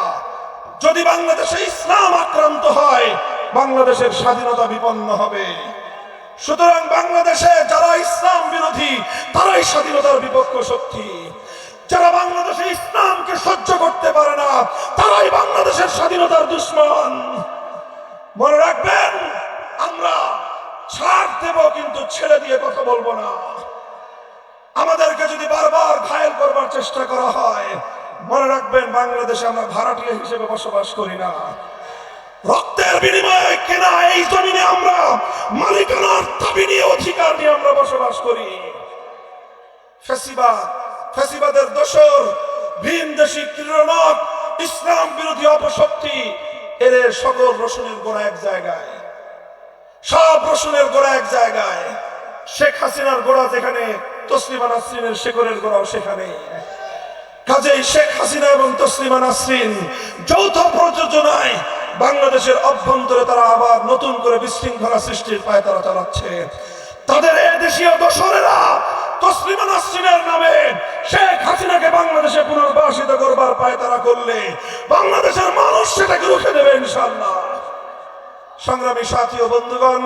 যদি বাংলাদেশে ইসলাম আক্রান্ত হয়, বাংলাদেশের স্বাধীনতা বিপন্ন হবে। সুতরাং বাংলাদেশে যারা ইসলাম বিরোধী তারাই স্বাধীনতার বিপক্ষ শক্তি। যারা বাংলাদেশে ইসলামকে সহ্য করতে পারে না তারাই বাংলাদেশের স্বাধীনতার দুশ্মন। মনে রাখবেন, আমরা ছাড় দেব কিন্তু ছেড়ে দিয়ে কথা বলবো না। আমাদেরকে যদি বারবার ঘায়েল করবার চেষ্টা করা হয়, মনে রাখবেন বাংলাদেশে আমরা ভাড়াটিয়া হিসেবে বসবাস করি না। রক্তের বিনিময়ে কেনা এই জমিনে আমরা মালিকানার দাবি নিয়ে, অধিকার নিয়ে আমরা বসবাস করি। ফ্যাসিবাদের দোসর ভিনদেশী ক্রীড়নক ইসলাম বিরোধী অপশক্তি, এদের সকল রসুনের গোড়া এক জায়গায়, সব রসুনের গোড়া এক জায়গায়। শেখ হাসিনার গোড়া যেখানে, তসলিমা নাসরিনের শেকরের গোড়াও সেখানে। কাজেই শেখ হাসিনা এবং তসলিমা নাসরিন যৌথ প্রযোজনায় বাংলাদেশের অভ্যন্তরে তারা আবার নতুন করে বিশৃঙ্খলা সৃষ্টির পায় তারা চালাচ্ছে। তাদের এদেশীয় দোসরেরা তসলিমা নাসরিনের নামে শেখ হাসিনাকে বাংলাদেশে পুনর্বাসিত করবার পায় তারা করলে বাংলাদেশের মানুষ সেটাকে রুখে দেবে ইনশাআল্লাহ। সংগ্রামী সাথী ও বন্ধুগণ,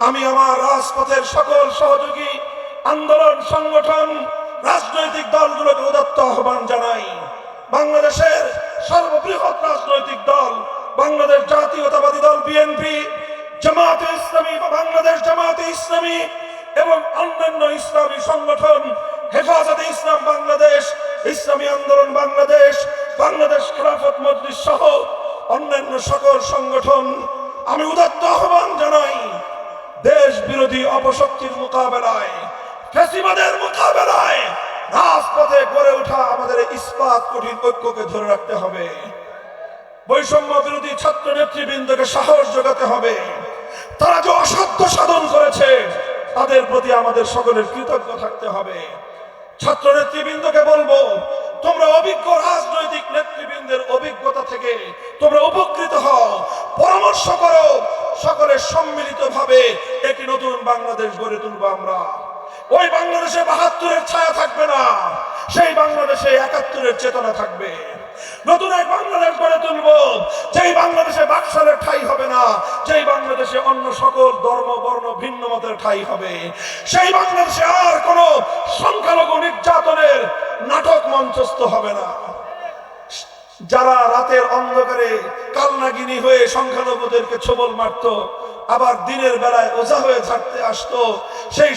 আমি আমার রাজপথের সকল সহযোগী আন্দোলন সংগঠন রাজনৈতিক দলগুলোকে উদাত্ত আহ্বান জানাই। বাংলাদেশের সর্ববৃহৎ রাজনৈতিক দল বাংলাদেশ জাতীয়তাবাদী দল বিএনপি, জামায়াতে ইসলামী বা বাংলাদেশ জামায়াতে ইসলামী এবং অন্যান্য ইসলামী সংগঠন, হেফাজতে ইসলাম বাংলাদেশ, ইসলামী আন্দোলন বাংলাদেশ, বাংলাদেশ খেলাফত মজলিস সহ অন্যান্য সকল সংগঠন, আমি উদাত্ত আহ্বান জানাই, দেশ বিরোধী অপশক্তির মোকাবেলায়, ফ্যাসিবাদের মোকাবেলায় রাজপথে গড়ে ওঠা আমাদের ইস্পাত কঠিন ঐক্যকে ধরে রাখতে হবে। বৈষম্য বিরোধী ছাত্র নেতৃবৃন্দকে সাহস যোগাতে হবে। তারা যে অসাধ্য সাধন করেছে তাদের প্রতি আমাদের সকলের কৃতজ্ঞ থাকতে হবে। ছাত্র নেতৃবৃন্দকে বলবো, তোমরা অভিজ্ঞ রাজনৈতিক নেতৃবৃন্দের অভিজ্ঞতা থেকে তোমরা উপকৃত হও, পরামর্শ করো, সকলে সম্মিলিতভাবে একটি নতুন বাংলাদেশ গড়ে তুলবো আমরা। ওই বাংলাদেশে ৭২-এর ছায়া থাকবে না, সেই বাংলাদেশে ৭১-এর চেতনা থাকবে। নতুন এক বাংলাদেশ গড়ে তুলবো, যেই বাংলাদেশে বাকশালের ঠাঁই হবে না, যেই বাংলাদেশে অন্য সকল ধর্ম বর্ণ ভিন্ন মতের ঠাঁই হবে, সেই বাংলাদেশে আর কোনো সংখ্যালঘু নির্যাতনের নাটক মঞ্চস্থ হবে না। যারা রাতের অন্ধকারে কালনাগিনী হয়ে সংখ্যালঘুদেরকে ছোবল মারত, আবার দিনের বেলায় ওঝা হয়ে ঝাড়তে আসতো, সেই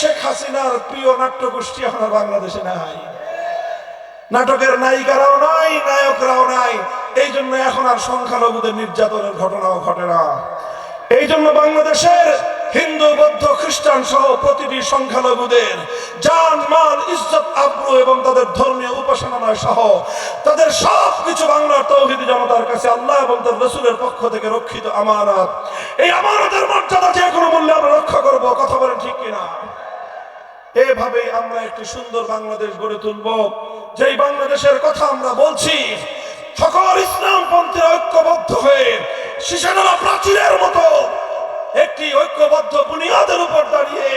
শেখ হাসিনার প্রিয় নাট্যগোষ্ঠী এখন বাংলাদেশে নাই। নাটকের নায়িকারাও নাই, নায়করাও নাই। এই জন্য এখন আর সংখ্যালঘুদের নির্যাতনের ঘটনাও ঘটে না। এই জন্য বাংলাদেশের হিন্দু বৌদ্ধ খ্রিস্টান সহ প্রতিটি সংখ্যালঘুদের জান মাল ইজ্জত আবরু এবং তাদের ধর্মীয় উপাসনালয় সহ তাদের সবকিছু বাংলার তৌহিদি জনতার কাছে আল্লাহ এবং তার রাসূলের পক্ষ থেকে রক্ষিত আমানত। এই আমানতের মর্যাদা যে কোনো মূল্যে আমরা রক্ষা করব। কথা বলেন ঠিক কিনা? এভাবে আমরা একটি সুন্দর বাংলাদেশ গড়ে তুলব, যেই বাংলাদেশের কথা আমরা বলছি সকল ইসলামপন্থীরা ঐক্যবদ্ধ হয়ে শিশাডালা প্রাচীরের মতো একটি ঐক্যবদ্ধ বুনিয়াদের উপর দাঁড়িয়ে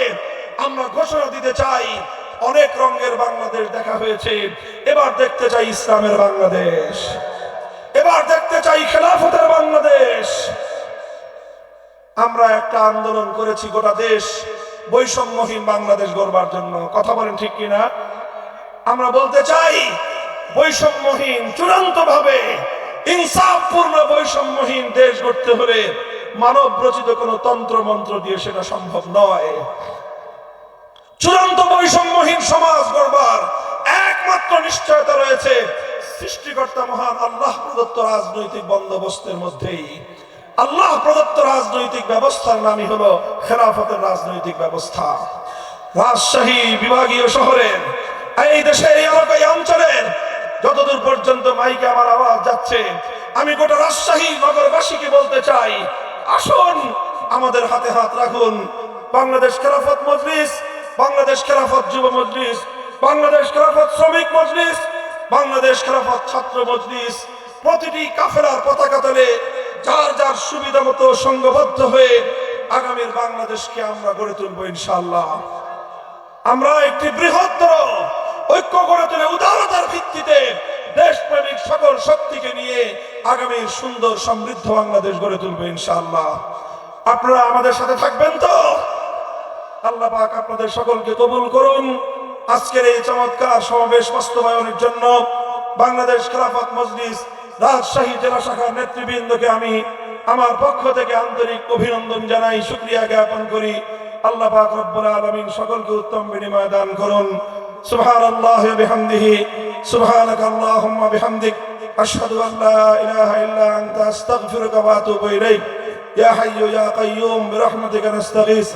আমরা ঘোষণা দিতে চাই, অনেক রঙের বাংলাদেশ দেখা হয়েছে, এবার দেখতে চাই ইসলামের বাংলাদেশ, এবার দেখতে চাই খেলাফতের বাংলাদেশ। আমরা একটা আন্দোলন করেছি গোটা দেশ বৈষম্যহীন বাংলাদেশ গড়বার জন্য। কথা বলেন ঠিক কিনা? আমরা বলতে চাই, বৈষম্যহীন চূড়ান্তভাবে ইনসাফপূর্ণ বৈষম্যহীন দেশ গড়তে হলে মানব রচিত কোনো তন্ত্র মন্ত্র দিয়ে সেটা সম্ভব নয়। চূড়ান্ত বৈষম্যহীন সমাজ গড়বার একমাত্র নিশ্চয়তা রয়েছে সৃষ্টিকর্তা মহান আল্লাহ প্রদত্ত রাজনৈতিক বন্দোবস্তের মধ্যেই। আল্লাহ প্রদত্ত রাজনৈতিক ব্যবস্থার নামই হলো খেলাফতের রাজনৈতিক ব্যবস্থা। রাজশাহী বিভাগীয় শহরের এই দেশের এই এলাকায় অঞ্চলের যতদূর পর্যন্ত মাইকে আমার আওয়াজ যাচ্ছে, আমি গোটা রাজশাহী নগরবাসীকে বলতে চাই, আসুন আমাদের হাতে হাত রাখুন। বাংলাদেশ খেলাফত মজলিস, বাংলাদেশ খেলাফত যুব মজলিস, বাংলাদেশ খেলাফত শ্রমিক মজলিস, বাংলাদেশ খেলাফত ছাত্র মজলিস প্রতিটি কাফেলার পতাকা তলে যার যার সুবিধা মতো সংঘবদ্ধ হয়ে আগামীর বাংলাদেশকে আমরা গড়ে তুলবো ইনশাআল্লাহ। আমরা একটি বৃহত্তর ঐক্য গড়ে তুলে উদারতার ভিত্তিতে দেশপ্রেমিক সকল শক্তিকে নিয়ে আগামীর সুন্দর সমৃদ্ধ বাংলাদেশ গড়ে তুলবো ইনশাআল্লাহ। আপনারা আমাদের সাথে থাকবেন তো? আল্লাহ পাক আপনাদের সকলকে কবুল করুন। আজকের এই চমৎকার সমাবেশ বাস্তবায়নের জন্য বাংলাদেশ খেলাফত মজলিস রাজশাহী জেলা শাখার নেতৃবৃন্দকে আমি আমার পক্ষ থেকে আন্তরিক অভিনন্দন জানাই, শুকরিয়া জ্ঞাপন করি। আল্লাহ পাক রব্বুল আলামিন সকলকে উত্তম বিনিময় দান করুন। সুবহানাল্লাহি ওয়া বিহামদিহি, সুবহানাকা আল্লাহুম্মা বিহামদিক, আশহাদু আল লা ইলাহা ইল্লা আনতা আস্তাগফিরুকা ওয়া আতুবু ইলাইক। ইয়া হাইয়্যু ইয়া কাইয়্যুম বিরহমাতিকা নাস্তাগীস।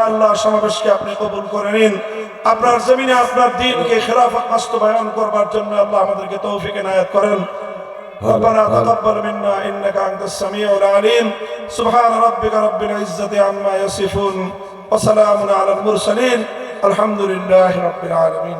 আল্লাহ সমাবেশকে আপনি কবুল করে নিন। আপনার জমিনে আপনার দ্বীনকে খেলাফত বাস্তবায়ন করবার জন্য আল্লাহ আমাদেরকে তৌফিক এনায়েত করেন। ربنا تقبل منا إنك أنت السميع العليم. سبحان ربك رب العزة عما يصفون وسلام على المرسلين. الحمد لله رب العالمين.